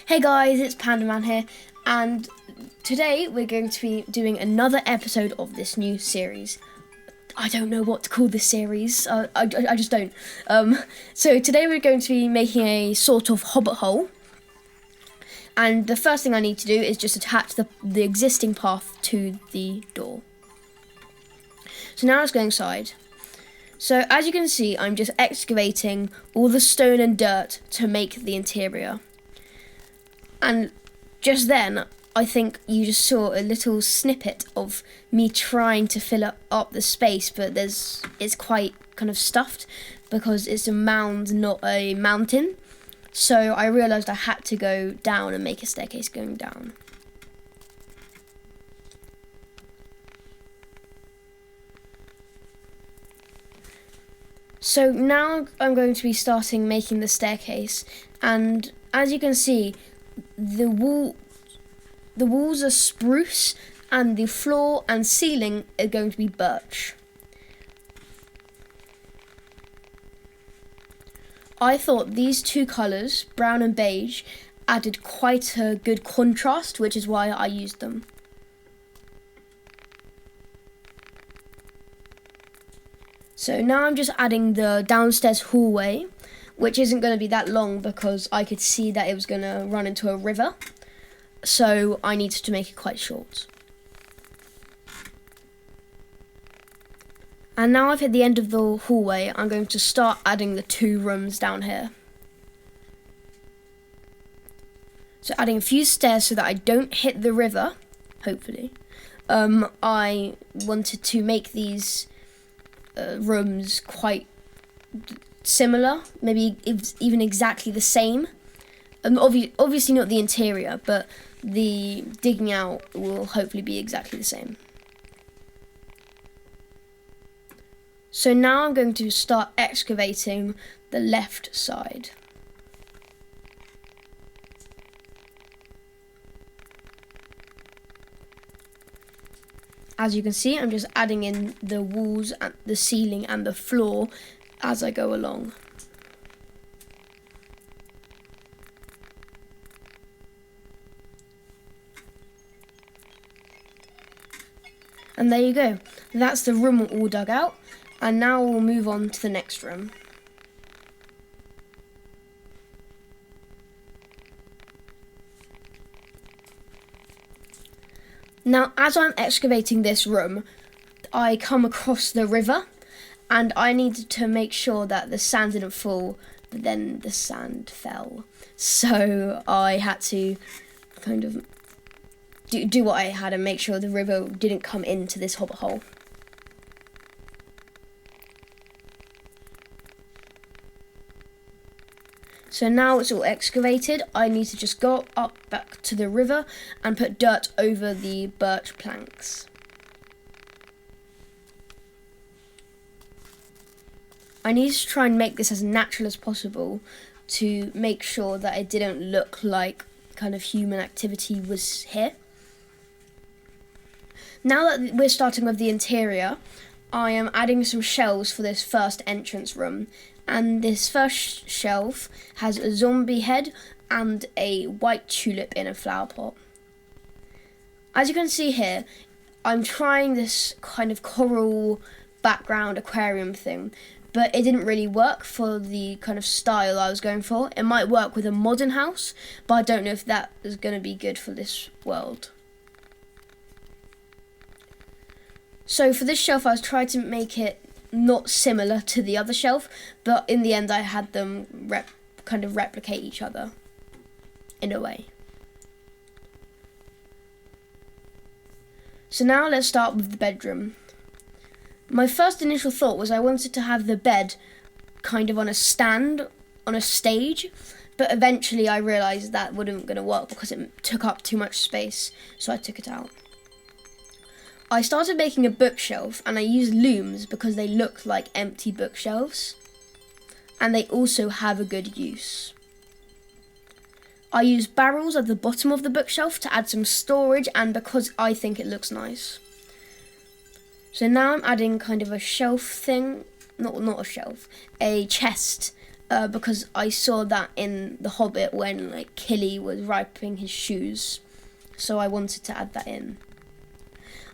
Hey guys, it's Pandaman here, and today we're going to be doing another episode of this new series. I don't know what to call this series, I just don't. So today we're going to be making a sort of Hobbit hole, and the first thing I need to do is just attach the existing path to the door. So now let's go inside. So as you can see, I'm just excavating all the stone and dirt to make the interior. And just then, I think you just saw a little snippet of me trying to fill up the space, but it's quite kind of stuffed because it's a mound, not a mountain. So I realised I had to go down and make a staircase going down. So now I'm going to be starting making the staircase, and as you can see, the walls are spruce and the floor and ceiling are going to be birch. I thought these two colours, brown and beige, added quite a good contrast, which is why I used them. So now I'm just adding the downstairs hallway, which isn't going to be that long because I could see that it was going to run into a river. So I needed to make it quite short. And now I've hit the end of the hallway, I'm going to start adding the two rooms down here. So adding a few stairs so that I don't hit the river, hopefully. I wanted to make these rooms quite similar, maybe even exactly the same. Obviously not the interior, but the digging out will hopefully be exactly the same. So now I'm going to start excavating the left side. As you can see, I'm just adding in the walls, and the ceiling and the floor as I go along. And there you go. That's the room all dug out. And now we'll move on to the next room. Now, as I'm excavating this room, I come across the river, and I needed to make sure that the sand didn't fall, but then the sand fell. So I had to kind of do what I had and make sure the river didn't come into this hobbit hole. So now it's all excavated, I need to just go up back to the river and put dirt over the birch planks. I need to try and make this as natural as possible to make sure that it didn't look like kind of human activity was here. Now that we're starting with the interior, I am adding some shelves for this first entrance room. And this first shelf has a zombie head and a white tulip in a flower pot. As you can see here, I'm trying this kind of coral background aquarium thing, but it didn't really work for the kind of style I was going for. It might work with a modern house, but I don't know if that is going to be good for this world. So for this shelf, I was trying to make it not similar to the other shelf, but in the end I had them kind of replicate each other in a way. So now let's start with the bedroom. My first initial thought was I wanted to have the bed kind of on a stand, on a stage, but eventually I realised that wouldn't going to work because it took up too much space, so I took it out. I started making a bookshelf, and I used looms because they look like empty bookshelves, and they also have a good use. I used barrels at the bottom of the bookshelf to add some storage, and because I think it looks nice. So now I'm adding kind of a shelf thing, not a shelf, a chest because I saw that in The Hobbit when like Killy was ripening his shoes, so I wanted to add that in.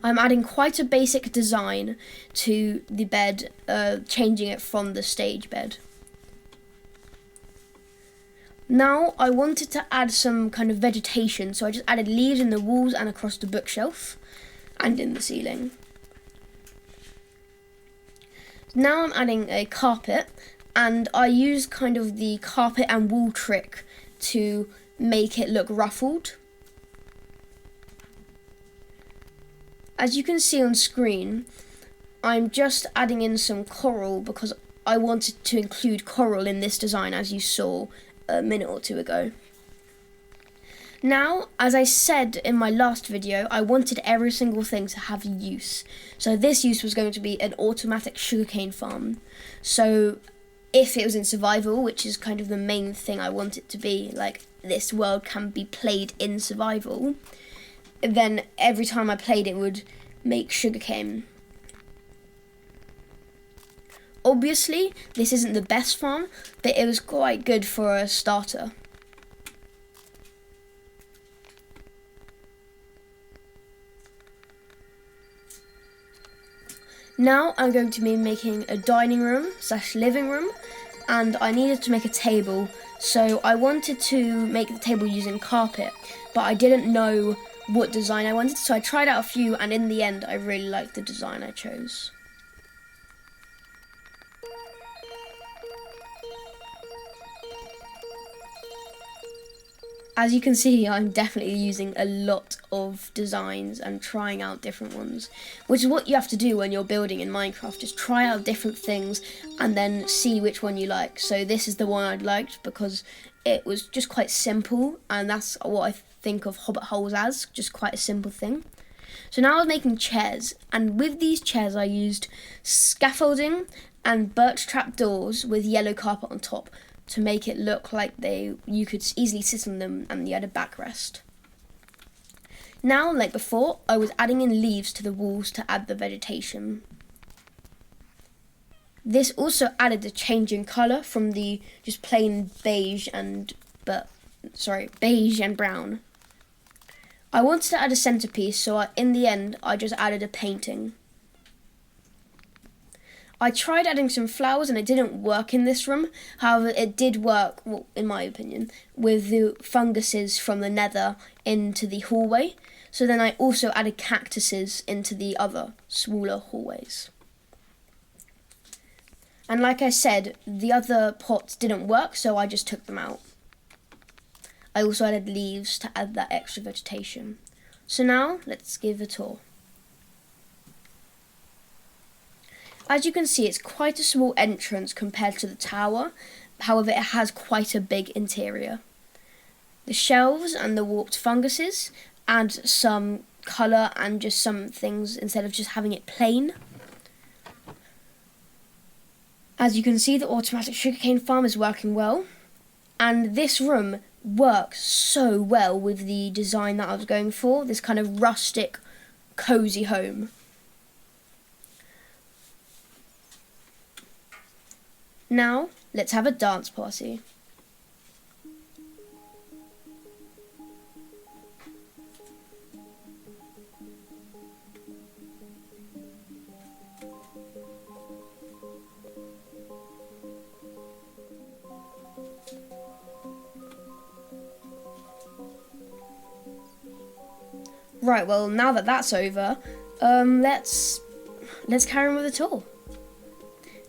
I'm adding quite a basic design to the bed, changing it from the stage bed. Now I wanted to add some kind of vegetation, so I just added leaves in the walls and across the bookshelf and in the ceiling. Now I'm adding a carpet, and I use kind of the carpet and wall trick to make it look ruffled. As you can see on screen, I'm just adding in some coral because I wanted to include coral in this design, as you saw a minute or two ago. Now, as I said in my last video, I wanted every single thing to have use. So this use was going to be an automatic sugarcane farm. So if it was in survival, which is kind of the main thing I want it to be, like this world can be played in survival, then every time I played it would make sugarcane. Obviously, this isn't the best farm, but it was quite good for a starter. Now I'm going to be making a dining room / living room, and I needed to make a table, so I wanted to make the table using carpet, but I didn't know what design I wanted, so I tried out a few, and in the end I really liked the design I chose. As you can see, I'm definitely using a lot of designs and trying out different ones, which is what you have to do when you're building in Minecraft. Just try out different things and then see which one you like. So this is the one I liked because it was just quite simple, and that's what I think of Hobbit holes as, just quite a simple thing. So now I was making chairs, and with these chairs I used scaffolding and birch trap doors with yellow carpet on top, to make it look like you could easily sit on them and you had a backrest. Now, like before, I was adding in leaves to the walls to add the vegetation. This also added the change in colour from the just plain beige and brown. I wanted to add a centerpiece, so in the end I just added a painting. I tried adding some flowers and it didn't work in this room. However, it did work, well, in my opinion, with the funguses from the nether into the hallway. So then I also added cactuses into the other smaller hallways. And like I said, the other pots didn't work, so I just took them out. I also added leaves to add that extra vegetation. So now, let's give a tour. As you can see, it's quite a small entrance compared to the tower. However, it has quite a big interior. The shelves and the warped funguses add some colour and just some things instead of just having it plain. As you can see, the automatic sugarcane farm is working well. And this room works so well with the design that I was going for, this kind of rustic, cosy home. Now, let's have a dance party. Right, well, now that that's over, let's carry on with the tour.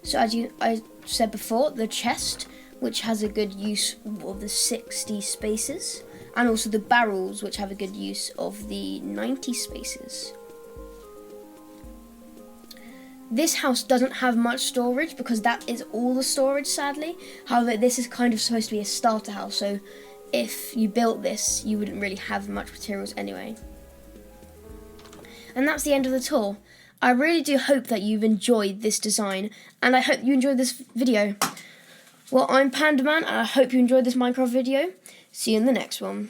So as I said before, the chest, which has a good use of the 60 spaces, and also the barrels, which have a good use of the 90 spaces. This house doesn't have much storage because that is all the storage, sadly. However, this is kind of supposed to be a starter house, so if you built this, you wouldn't really have much materials anyway. And that's the end of the tour. I really do hope that you've enjoyed this design, and I hope you enjoyed this video. Well, I'm Pandaman, and I hope you enjoyed this Minecraft video. See you in the next one.